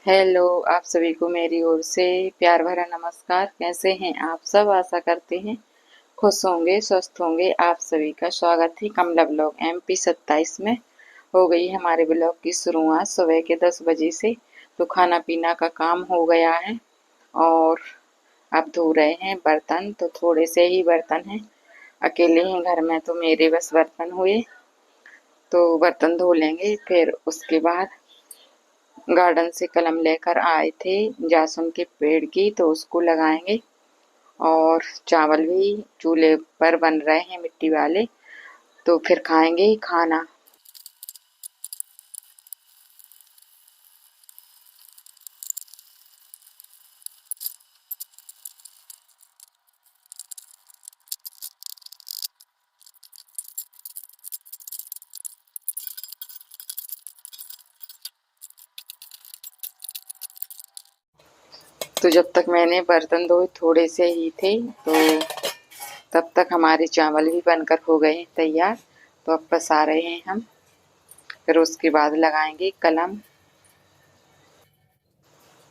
Hello, आप सभी को मेरी ओर से प्यार भरा नमस्कार। कैसे हैं आप सब? आशा करते हैं खुश होंगे, स्वस्थ होंगे। आप सभी का स्वागत है कमला ब्लॉग MP 27 में। हो गई हमारे ब्लॉग की शुरुआत सुबह के 10 बजे से। तो खाना पीना का काम हो गया है और अब धो रहे हैं बर्तन। तो थोड़े से ही बर्तन हैं, अकेले हैं घर में तो मेरे बस बर्तन हुए। तो बर्तन धो लेंगे, फिर उसके बाद गार्डन से कलम लेकर आए थे जासुन के पेड़ की, तो उसको लगाएंगे। और चावल भी चूल्हे पर बन रहे हैं मिट्टी वाले, तो फिर खाएंगे खाना। तो जब तक मैंने बर्तन धोए थोड़े से ही थे, तो तब तक हमारे चावल भी बनकर हो गए हैं तैयार। तो अब पसा रहे हैं हम, फिर उसके बाद लगाएंगे कलम।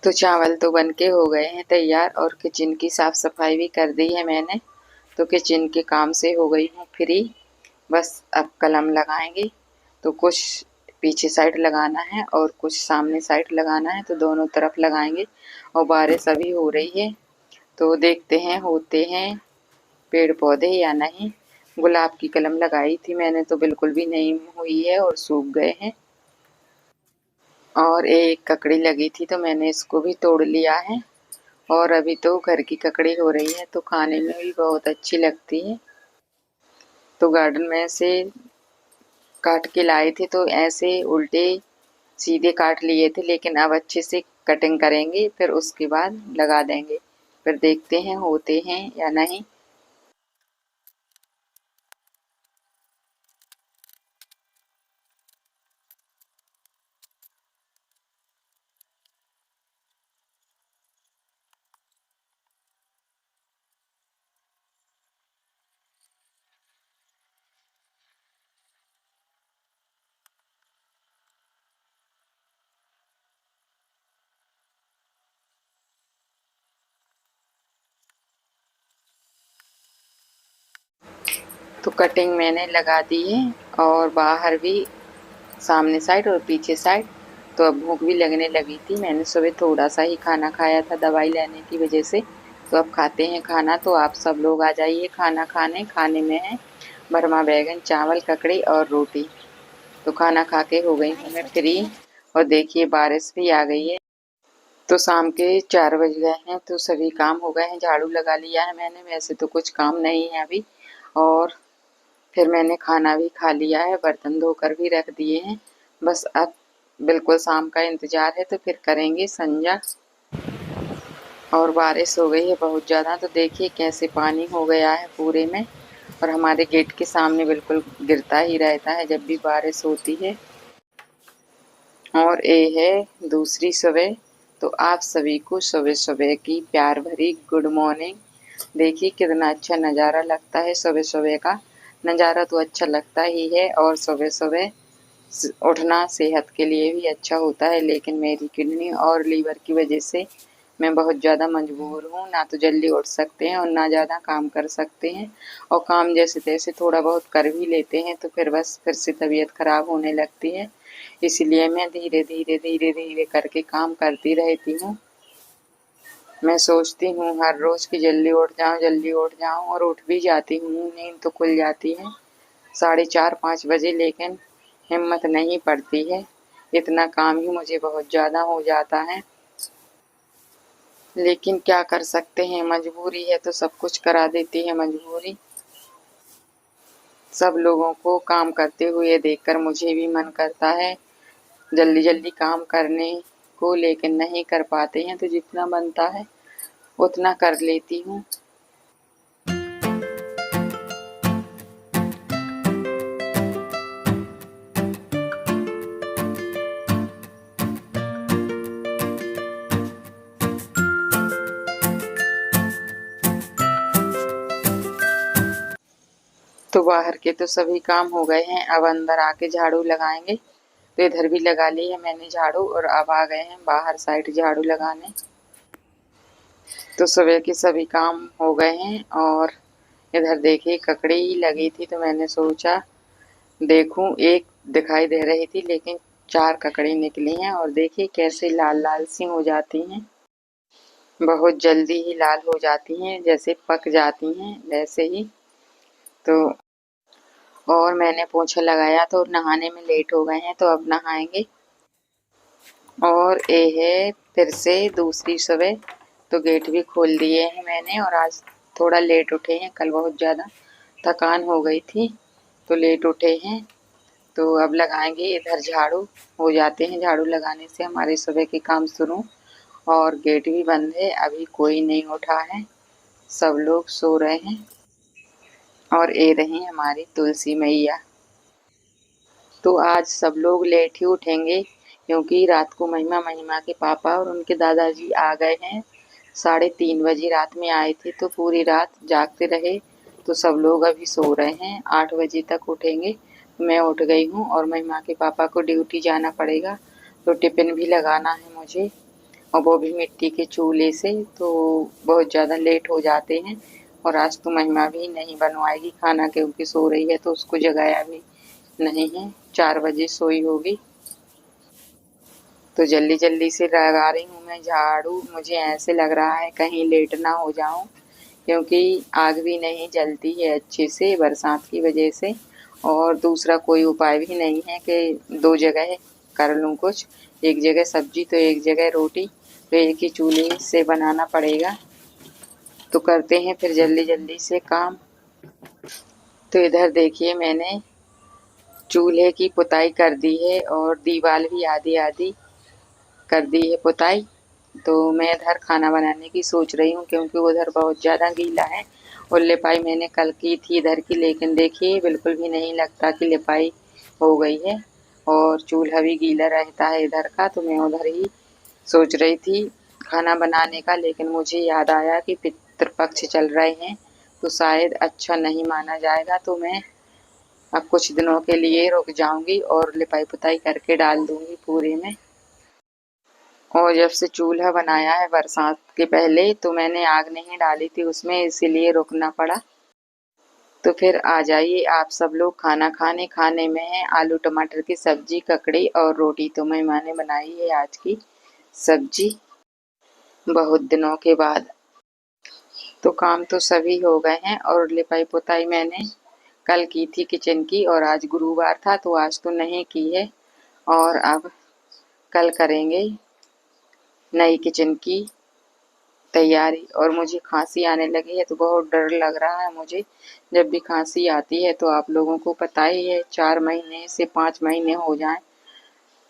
तो चावल तो बन के हो गए हैं तैयार और किचन की साफ सफाई भी कर दी है मैंने। तो किचन के काम से हो गई हूँ फ्री। बस अब कलम लगाएंगे। तो कुछ पीछे साइड लगाना है और कुछ सामने साइड लगाना है, तो दोनों तरफ लगाएंगे। और बारिश अभी हो रही है, तो देखते हैं होते हैं पेड़ पौधे या नहीं। गुलाब की कलम लगाई थी मैंने, तो बिल्कुल भी नहीं हुई है और सूख गए हैं। और एक ककड़ी लगी थी, तो मैंने इसको भी तोड़ लिया है। और अभी तो घर की ककड़ी हो रही है, तो खाने में भी बहुत अच्छी लगती है। तो गार्डन में से काट के लाए थे, तो ऐसे उल्टे सीधे काट लिए थे, लेकिन अब अच्छे से कटिंग करेंगे, फिर उसके बाद लगा देंगे। फिर देखते हैं होते हैं या नहीं। तो कटिंग मैंने लगा दी है, और बाहर भी सामने साइड और पीछे साइड। तो अब भूख भी लगने लगी थी, मैंने सुबह थोड़ा सा ही खाना खाया था दवाई लेने की वजह से। तो अब खाते हैं खाना। तो आप सब लोग आ जाइए खाना खाने। खाने में है भरमा बैगन, चावल, ककड़ी और रोटी। तो खाना खा के हो गई हूँ मैं फ्री। और देखिए बारिश भी आ गई है। तो शाम के 4 बज गए हैं, तो सभी काम हो गए हैं। झाड़ू लगा लिया है मैंने, वैसे तो कुछ काम नहीं है अभी। और फिर मैंने खाना भी खा लिया है, बर्तन धोकर भी रख दिए हैं। बस अब बिल्कुल शाम का इंतजार है, तो फिर करेंगे संजा। और बारिश हो गई है बहुत ज़्यादा, तो देखिए कैसे पानी हो गया है पूरे में। और हमारे गेट के सामने बिल्कुल गिरता ही रहता है जब भी बारिश होती है। और ये है दूसरी सुबह। तो आप सभी को सुबह सुबह की प्यार भरी गुड मॉर्निंग। देखिए कितना अच्छा नज़ारा लगता है सुबह सुबह का। नज़ारा तो अच्छा लगता ही है, और सुबह सुबह उठना सेहत के लिए भी अच्छा होता है। लेकिन मेरी किडनी और लीवर की वजह से मैं बहुत ज़्यादा मजबूर हूँ, ना तो जल्दी उठ सकते हैं और ना ज़्यादा काम कर सकते हैं। और काम जैसे तैसे थोड़ा बहुत कर भी लेते हैं, तो फिर बस फिर से तबीयत खराब होने लगती है। इसलिए मैं धीरे धीरे धीरे धीरे करके काम करती रहती हूँ। मैं सोचती हूँ हर रोज़ की जल्दी उठ जाऊँ, और उठ भी जाती हूँ। नींद तो खुल जाती है 4:30-5 बजे, लेकिन हिम्मत नहीं पड़ती है। इतना काम ही मुझे बहुत ज़्यादा हो जाता है। लेकिन क्या कर सकते हैं, मजबूरी है तो सब कुछ करा देती है मजबूरी। सब लोगों को काम करते हुए देखकर मुझे भी मन करता है जल्दी जल्दी काम करने को, लेकिन नहीं कर पाते हैं। तो जितना बनता है उतना कर लेती हूँ। तो बाहर के तो सभी काम हो गए हैं, अब अंदर आके झाड़ू लगाएंगे। तो इधर भी लगा ली है मैंने झाड़ू और अब आ गए हैं बाहर साइड झाड़ू लगाने। तो सुबह के सभी काम हो गए हैं और इधर देखिए ककड़ी लगी थी तो मैंने सोचा देखूं, एक दिखाई दे रही थी लेकिन 4 ककड़ी निकली हैं और देखिए कैसे लाल लाल सी हो जाती हैं। बहुत जल्दी ही लाल हो जाती हैं, जैसे पक जाती हैं वैसे ही। तो और मैंने पोछा लगाया तो नहाने में लेट हो गए हैं तो अब नहाएंगे। और ये है फिर से दूसरी सुबह, तो गेट भी खोल दिए हैं मैंने और आज थोड़ा लेट उठे हैं, कल बहुत ज़्यादा थकान हो गई थी तो लेट उठे हैं। तो अब लगाएंगे इधर झाड़ू, हो जाते हैं झाड़ू लगाने से हमारे सुबह के काम शुरू। और गेट भी बंद है, अभी कोई नहीं उठा है, सब लोग सो रहे हैं। और ये रही हमारी तुलसी मैया। तो आज सब लोग लेट ही उठेंगे क्योंकि रात को महिमा के पापा और उनके दादाजी आ गए हैं। 3:30 बजे रात में आए थे तो पूरी रात जागते रहे। तो सब लोग अभी सो रहे हैं, 8 बजे तक उठेंगे। मैं उठ गई हूँ और महिमा के पापा को ड्यूटी जाना पड़ेगा तो टिफिन भी लगाना है मुझे, और वो भी मिट्टी के चूल्हे से, तो बहुत ज़्यादा लेट हो जाते हैं। और आज तो महिमा भी नहीं बनवाएगी खाना क्योंकि सो रही है तो उसको जगाया भी नहीं है, 4 बजे सोई होगी। तो जल्दी जल्दी से लगा रही हूँ मैं झाड़ू, मुझे ऐसे लग रहा है कहीं लेट ना हो जाऊं क्योंकि आग भी नहीं जलती है अच्छे से बरसात की वजह से। और दूसरा कोई उपाय भी नहीं है कि 2 जगह कर लूँ कुछ, एक जगह सब्जी तो एक जगह रोटी, तो एक ही चूल्हे से बनाना पड़ेगा। तो करते हैं फिर जल्दी जल्दी से काम। तो इधर देखिए मैंने चूल्हे की पुताई कर दी है और दीवार भी आधी आधी कर दी है पुताई। तो मैं इधर खाना बनाने की सोच रही हूँ क्योंकि उधर बहुत ज़्यादा गीला है। और लिपाई मैंने कल की थी इधर की, लेकिन देखिए बिल्कुल भी नहीं लगता कि लिपाई हो गई है और चूल्हा भी गीला रहता है इधर का। तो मैं उधर ही सोच रही थी खाना बनाने का, लेकिन मुझे याद आया कि पितृपक्ष चल रहे हैं तो शायद अच्छा नहीं माना जाएगा, तो मैं अब कुछ दिनों के लिए रुक जाऊंगी और लिपाई पुताई करके डाल दूंगी पूरे में। और जब से चूल्हा बनाया है बरसात के पहले तो मैंने आग नहीं डाली थी उसमें, इसीलिए रुकना पड़ा। तो फिर आ जाइए आप सब लोग खाना खाने। खाने में है आलू टमाटर की सब्जी, ककड़ी और रोटी। तो मेहमान ने बनाई है आज की सब्जी बहुत दिनों के बाद। तो काम तो सभी हो गए हैं और लिपाई पुताई मैंने कल की थी किचन की, और आज गुरुवार था तो आज तो नहीं की है। और अब कल करेंगे नई किचन की तैयारी। और मुझे खांसी आने लगी है तो बहुत डर लग रहा है मुझे। जब भी खांसी आती है तो आप लोगों को पता ही है 4 महीने से 5 महीने हो जाएं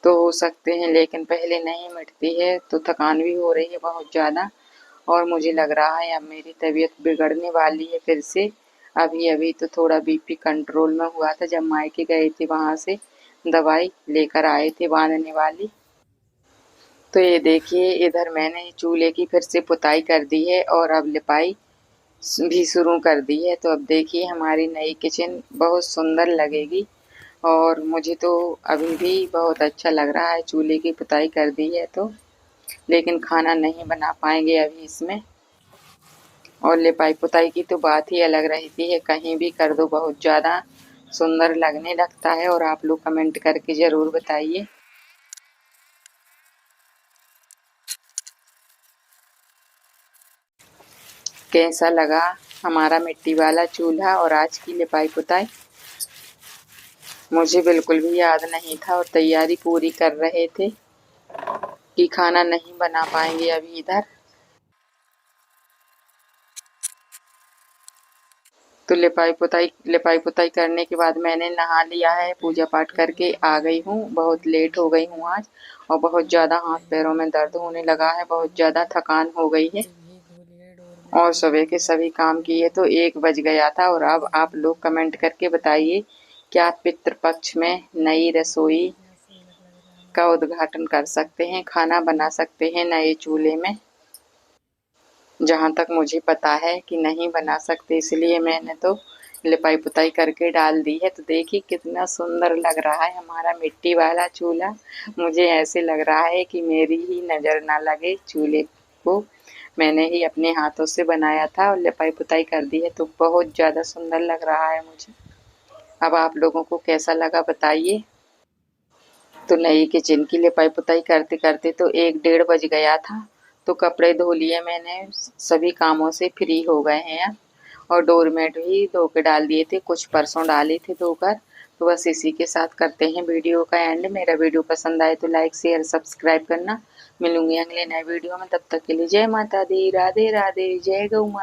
तो हो सकते हैं, लेकिन पहले नहीं मिटती है। तो थकान भी हो रही है बहुत ज़्यादा और मुझे लग रहा है अब मेरी तबीयत बिगड़ने वाली है फिर से। अभी अभी तो थोड़ा बीपी कंट्रोल में हुआ था जब मायके गए थे, वहाँ से दवाई लेकर आए थे बांधने वाली। तो ये देखिए इधर मैंने चूल्हे की फिर से पुताई कर दी है और अब लिपाई भी शुरू कर दी है। तो अब देखिए हमारी नई किचन बहुत सुंदर लगेगी और मुझे तो अभी भी बहुत अच्छा लग रहा है। चूल्हे की पुताई कर दी है तो, लेकिन खाना नहीं बना पाएंगे अभी इसमें। और लिपाई पुताई की तो बात ही अलग रहती है, कहीं भी कर दो बहुत ज़्यादा सुंदर लगने लगता है। और आप लोग कमेंट करके ज़रूर बताइए कैसा लगा हमारा मिट्टी वाला चूल्हा और आज की लिपाई पुताई। मुझे बिल्कुल भी याद नहीं था और तैयारी पूरी कर रहे थे कि खाना नहीं बना पाएंगे अभी इधर। तो लिपाई पुताई करने के बाद मैंने नहा लिया है, पूजा पाठ करके आ गई हूँ। बहुत लेट हो गई हूँ आज और बहुत ज़्यादा हाथ पैरों में दर्द होने लगा है, बहुत ज़्यादा थकान हो गई है। और सुबह के सभी काम किए तो 1 बज गया था। और अब आप लोग कमेंट करके बताइए क्या पितृपक्ष में नई रसोई का उद्घाटन कर सकते हैं, खाना बना सकते हैं नए चूल्हे में। जहाँ तक मुझे पता है कि नहीं बना सकते, इसलिए मैंने तो लिपाई पुताई करके डाल दी है। तो देखिए कितना सुंदर लग रहा है हमारा मिट्टी वाला चूल्हा। मुझे ऐसे लग रहा है कि मेरी ही नज़र ना लगे चूल्हे को। मैंने ही अपने हाथों से बनाया था और लिपाई पुताई कर दी है, तो बहुत ज़्यादा सुंदर लग रहा है मुझे। अब आप लोगों को कैसा लगा बताइए। तो नई किचन की लिपाई पुताई करते करते तो 1 डेढ़ बज गया था। तो कपड़े धो लिए मैंने, सभी कामों से फ्री हो गए हैं अब। और डोरमेट भी धो के डाल दिए थे, कुछ परसों डाले थे धोकर। तो बस इसी के साथ करते हैं वीडियो का एंड। मेरा वीडियो पसंद आए तो लाइक शेयर सब्सक्राइब करना। मिलूंगी अगले नए वीडियो में, तब तक के लिए जय माता दी, राधे राधे, जय गौ माता।